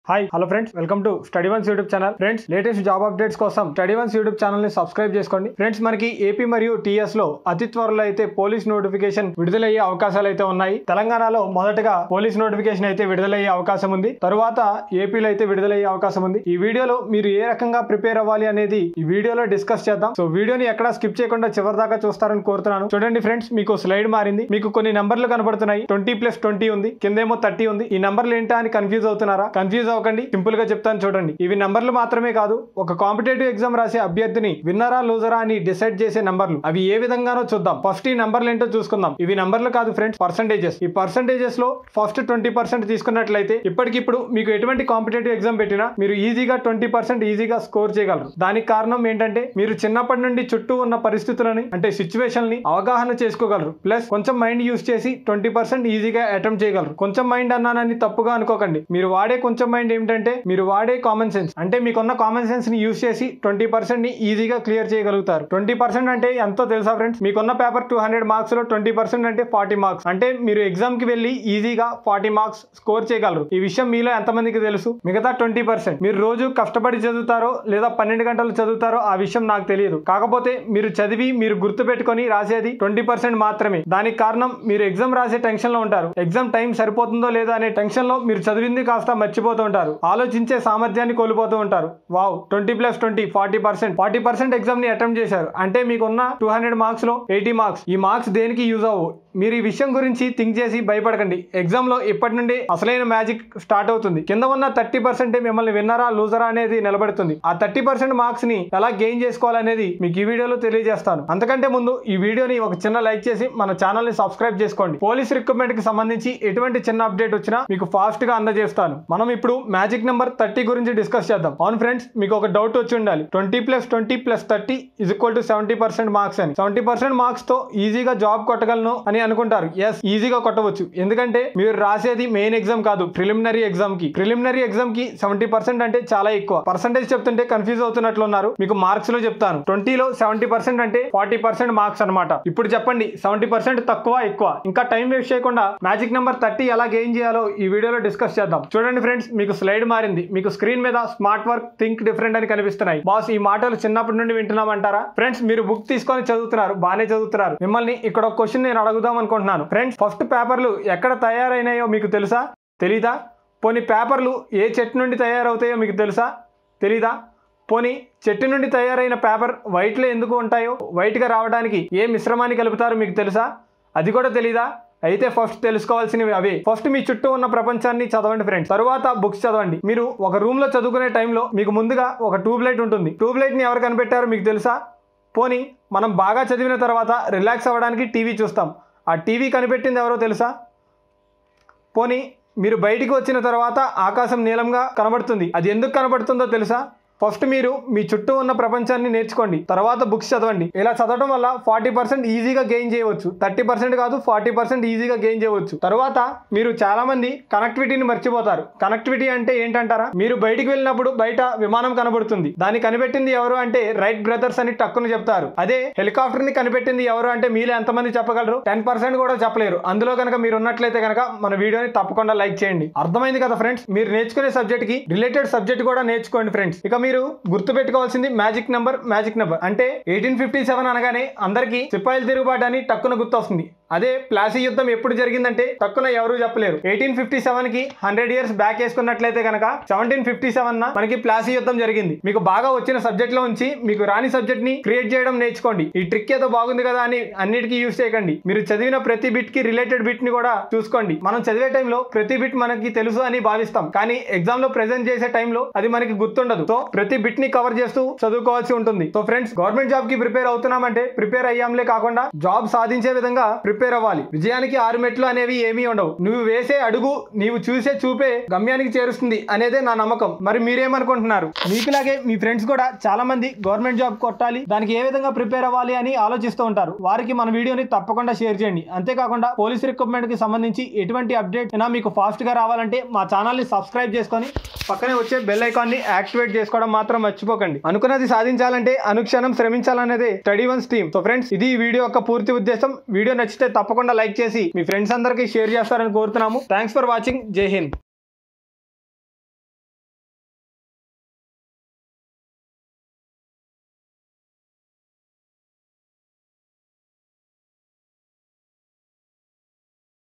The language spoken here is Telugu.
Hi hello friends, welcome to study once YouTube channel. Friends, latest job updates కోసం స్టడీ వన్స్ యూట్యూబ్ ఛానల్ ని సబ్స్క్రైబ్ చేసుకోండి. ఫ్రెండ్స్, మనకి ఏపీ మరియు టీఎస్ లో అతి త్వరలో అయితే పోలీస్ నోటిఫికేషన్ విడుదలయ్యే అవకాశాలు అయితే ఉన్నాయి. తెలంగాణలో మొదటగా పోలీస్ నోటిఫికేషన్ అయితే విడుదలయ్యే అవకాశం ఉంది. తరువాత ఏపీలో అయితే విడుదలయ్యే అవకాశం ఉంది. ఈ వీడియోలో మీరు ఏ రకంగా ప్రిపేర్ అవ్వాలి అనేది ఈ వీడియోలో డిస్కస్ చేద్దాం. సో వీడియోని ఎక్కడ స్కిప్ చేయకుండా చివరి దాకా చూస్తారని కోరుతున్నాను. చూడండి ఫ్రెండ్స్, మీకు స్లైడ్ మారింది. మీకు కొన్ని నంబర్లు కనబడుతున్నాయి. 20+20 ఉంది, కిందేమో 30 ఉంది. ఈ నంబర్లు ఏంటా అని కన్ఫ్యూజ్ అవుతున్నారా? కన్ఫ్యూజ్ అవ్వకండి, సింపుల్ గా చెప్తాను చూడండి. ఇవి నంబర్లు మాత్రమే కాదు, ఒక కాంపిటేటివ్ ఎగ్జామ్ రాసే అభ్యర్థిని విన్నరా లూజరా అని డిసైడ్ చేసే నంబర్లు. అవి ఏ విధంగానో చూద్దాం. ఫస్ట్ ఈ నంబర్లు ఏంటో చూసుకుందాం. ఇవి నంబర్లు కాదు ఫ్రెండ్స్, పర్సెంటేజెస్. ఈ పర్సెంటేజెస్ లో ఫస్ట్ 20% తీసుకున్నట్లయితే ఇప్పటికిప్పుడు మీకు ఎటువంటి కాంపిటేటివ్ ఎగ్జామ్ పెట్టినా మీరు ఈజీగా 20% ఈజీగా స్కోర్ చేయగలరు. దానికి కారణం ఏంటంటే మీరు చిన్నప్పటి నుండి చుట్టూ ఉన్న పరిస్థితులని అంటే సిచ్యువేషన్ ని అవగాహన చేసుకోగలరు. ప్లస్ కొంచెం మైండ్ యూజ్ చేసి 20% ఈజీగా అటెంప్ట్ చేయగలరు. కొంచెం మైండ్ అన్నానని తప్పుగా అనుకోకండి. మీరు వాడే కొంచెం మైండ్ ఏమిటంటే మీరు వాడే కామన్ సెన్స్. అంటే మీకున్న కామన్ సెన్స్ ని యూజ్ చేసి 20% ని ఈజీగా క్లియర్ చేయగలుగుతారు. 20% అంటే ఎంతో తెలుసా ఫ్రెండ్స్? మీకున్న పేపర్ 200 మార్క్స్ లో 20% అంటే 40 మార్క్స్. అంటే మీరు ఎగ్జామ్ కి వెళ్ళి ఈజీగా 40 మార్క్స్ స్కోర్ చేయగలరు. ఈ విషయం మీలో ఎంతమందికి తెలుసు? మిగతా 20% మీరు రోజు కష్టపడి చదువుతారో లేదా 12 గంటలు చదువుతారో ఆ విషయం నాకు తెలియదు. కాకపోతే మీరు చదివి మీరు గుర్తు పెట్టుకొని రాసేది 20% మాత్రమే. దానికి కారణం మీరు ఎగ్జామ్ రాసే టెన్షన్ లో ఉంటారు. ఎగ్జామ్ టైం సరిపోతుందో లేదా అనే టెన్షన్ లో మీరు చదివింది కాస్త మర్చిపోతూ ఉంటారు. ఆలోచించే సామర్థ్యాన్ని కోల్పోతూ ఉంటారు. వావ్, 20+20 40% ఎగ్జామ్ ని అటెంప్ట్ చేశారు. అంటే మీకున్న 200 మార్క్స్ లో 80 మార్క్స్. ఈ మార్క్స్ దేనికి యూజ్ అవ్వవు. మీరు ఈ విషయం గురించి థింక్ చేసి భయపడకండి. ఎగ్జామ్ లో ఇప్పటి నుండి అసలైన మ్యాజిక్ స్టార్ట్ అవుతుంది. కింద ఉన్న 30% మిమ్మల్ని విన్నరా లూజరా అనేది నిలబడుతుంది. ఆ 30% మార్క్స్ ని ఎలా గెయిన్ చేసుకోవాలనేది మీకు ఈ వీడియోలో తెలియజేస్తాను. అంతకంటే ముందు ఈ వీడియోని ఒక చిన్న లైక్ చేసి మన ఛానల్ ని సబ్స్క్రైబ్ చేసుకోండి. పోలీస్ రిక్రూట్మెంట్ కి సంబంధించి ఎటువంటి చిన్న అప్డేట్ వచ్చినా మీకు ఫాస్ట్ గా అందజేస్తాను. మనం ఇప్పుడు మ్యాజిక్ నెంబర్ 30 గురించి డిస్కస్ చేద్దాం. అవును ఫ్రెండ్స్, మీకు ఒక డౌట్ వచ్చి ఉండాలి. 20+20+30 = 70% మార్క్స్ అని. 70% మార్క్స్ తో ఈజీగా జాబ్ కొట్టగలను అని అనుకుంటారు. ఎస్, ఈజీగా కొట్టవచ్చు. ఎందుకంటే మీరు రాసేది మెయిన్ ఎగ్జామ్ కాదు, ప్రిలిమినరీ ఎగ్జామ్ కి. ప్రిలిమినరీ ఎగ్జామ్ కి 70% అంటే చాలా ఎక్కువ. పర్సెంటేజ్ చెప్తుంటే కన్ఫ్యూజ్ అవుతున్నట్లున్నారు. మీకు మార్క్స్ లో చెప్తాను. 20లో 70% అంటే 40% మార్క్స్ అనమాట. ఇప్పుడు చెప్పండి, 70% తక్కువ ఎక్కువ? ఇంకా టైం వేస్ట్ చేయకుండా మ్యాజిక్ నెంబర్ 30 ఎలా గెయిన్ చేయాలో ఈ వీడియోలో డిస్కస్ చేద్దాం. చూడండి ఫ్రెండ్స్, మీకు స్లైడ్ మారింది. మీకు స్క్రీన్ మీద స్మార్ట్ వర్క్, థింక్ డిఫరెంట్ అని కనిపిస్తున్నాయి. బాస్, ఈ మాటలు చిన్నప్పటి నుండి వింటున్నామంటారా? ఫ్రెండ్స్, మీరు బుక్ తీసుకొని చదువుతున్నారు, బాగానే చదువుతున్నారు. మిమ్మల్ని ఇక్కడ ఒక క్వశ్చన్ నేను అడుగుదాం అనుకుంటున్నాను. ఫ్రెండ్స్, ఫస్ట్ పేపర్లు ఎక్కడ తయారైనాయో మీకు తెలుసా? తెలీదా? పోనీ పేపర్లు ఏ చెట్టు నుండి తయారవుతాయో మీకు తెలుసా? తెలీదా? పోనీ చెట్టు నుండి తయారైన పేపర్ వైట్ లో ఎందుకు ఉంటాయో? వైట్ గా రావడానికి ఏ మిశ్రమాన్ని కలుపుతారో మీకు తెలుసా? అది కూడా తెలీదా? అయితే ఫస్ట్ తెలుసుకోవాల్సినవి అవే. ఫస్ట్ మీ చుట్టూ ఉన్న ప్రపంచాన్ని చదవండి ఫ్రెండ్స్. తరువాత బుక్స్ చదవండి. మీరు ఒక రూమ్ లో చదువుకునే టైంలో మీకు ముందుగా ఒక ట్యూబ్ లైట్ ఉంటుంది. ట్యూబ్ లైట్ ని ఎవరు కనిపెట్టారో మీకు తెలుసా? పోనీ మనం బాగా చదివిన తర్వాత రిలాక్స్ అవ్వడానికి టీవీ చూస్తాం. ఆ టీవీ కనిపెట్టింది ఎవరో తెలుసా? పోనీ మీరు బయటికి వచ్చిన తర్వాత ఆకాశం నీలంగా కనబడుతుంది. అది ఎందుకు కనబడుతుందో తెలుసా? ఫస్ట్ మీరు మీ చుట్టూ ఉన్న ప్రపంచాన్ని నేర్చుకోండి, తర్వాత బుక్స్ చదవండి. ఇలా చదవడం వల్ల 40% ఈజీగా గెయిన్ చేయవచ్చు. 30% కాదు, 40% ఈజీగా గెయిన్ చేయవచ్చు. తర్వాత మీరు చాలా మంది కనెక్టివిటీని మర్చిపోతారు. కనెక్టివిటీ అంటే ఏంటంటారా? మీరు బయటికి వెళ్ళినప్పుడు బయట విమానం కనబడుతుంది. దాన్ని కనిపెట్టింది ఎవరు అంటే రైట్ బ్రదర్స్ అని టక్కున చెప్తారు. అదే హెలికాప్టర్ ని కనిపెట్టింది ఎవరు అంటే మీలో ఎంతమంది చెప్పగలరు? 10% కూడా చెప్పలేరు. అందులో కనుక మీరు ఉన్నట్లయితే కనుక మన వీడియోని తప్పకుండా లైక్ చేయండి. అర్థమైంది కదా ఫ్రెండ్స్? మీరు నేర్చుకునే సబ్జెక్ట్ కి రిలేటెడ్ సబ్జెక్ట్ కూడా నేర్చుకోండి ఫ్రెండ్స్. ఇక మీరు గుర్తు పెట్టుకోవాల్సింది మ్యాజిక్ నెంబర్ అంటే 1857 అనగానే అందరికి సిపాయిలు తిరుగుబాటు అని టక్కున గుర్తొస్తుంది. అదే ప్లాసీ యుద్ధం ఎప్పుడు జరిగిందంటే టక్కున ఎవరు చెప్పలేరు. 1857 కి 100 years బ్యాక్ వేసుకున్నట్లయితే కనుక 1757 మనకి ప్లాసీ యుద్ధం జరిగింది. మీకు బాగా వచ్చిన సబ్జెక్ట్ లో ఉంచి మీకు రాని సబ్జెక్ట్ ని క్రియేట్ చేయడం నేర్చుకోండి. ఈ ట్రిక్ ఏదో బాగుంది కదా అని అన్నిటికీ యూజ్ చేయకండి. మీరు చదివిన ప్రతి బిట్ కి రిలేటెడ్ బిట్ ని కూడా చూసుకోండి. మనం చదివే టైంలో ప్రతి బిట్ మనకి తెలుసు అని భావిస్తాం, కానీ ఎగ్జామ్ లో ప్రెజెంట్ చేసే టైంలో అది మనకి గుర్తుండదు. సో ప్రతి బిట్ ని కవర్ చేస్తూ చదువుకోవాల్సి ఉంటుంది. సో ఫ్రెండ్స్, గవర్నమెంట్ జాబ్ కి ప్రిపేర్ అవుతున్నామంటే ప్రిపేర్ అయ్యాంలే కాకుండా జాబ్ సాధించే విధంగా ప్రిపేర్ అవ్వాలి. విజయానికి 6 మెట్లు అనేవి ఏమీ ఉండవు. నువ్వు వేసే అడుగు, నీవు చూసే చూపే గమ్యానికి చేరుస్తుంది అనేదే నా నమ్మకం. మరి మీరేమనుకుంటున్నారు? మీకులాగే మీ ఫ్రెండ్స్ కూడా చాలా మంది గవర్నమెంట్ జాబ్ కొట్టాలి, దానికి ఏ విధంగా ప్రిపేర్ అవ్వాలి అని ఆలోచిస్తూ ఉంటారు. వారికి మన వీడియోని తప్పకుండా షేర్ చేయండి. అంతేకాకుండా పోలీస్ రిక్రూట్మెంట్ కి సంబంధించి ఎటువంటి అప్డేట్ అయినా మీకు ఫాస్ట్ గా రావాలంటే మా ఛానల్ ని సబ్స్క్రైబ్ చేసుకొని పక్కనే వచ్చే బెల్ ఐకాన్ ని యాక్టివేట్ చేసుకోవడం మాత్రం మర్చిపోకండి. అనుకున్నది సాధించాలంటే అనుక్షణం శ్రమించాలనేదే study once team. So friends, ఇది ఈ వీడియో యొక్క పూర్తి ఉద్దేశం. వీడియో నచ్చితే తప్పకుండా లైక్ చేసి మీ ఫ్రెండ్స్ అందరికీ షేర్ చేస్తారని కోరుతున్నాము. Thanks for watching. జై హింద్.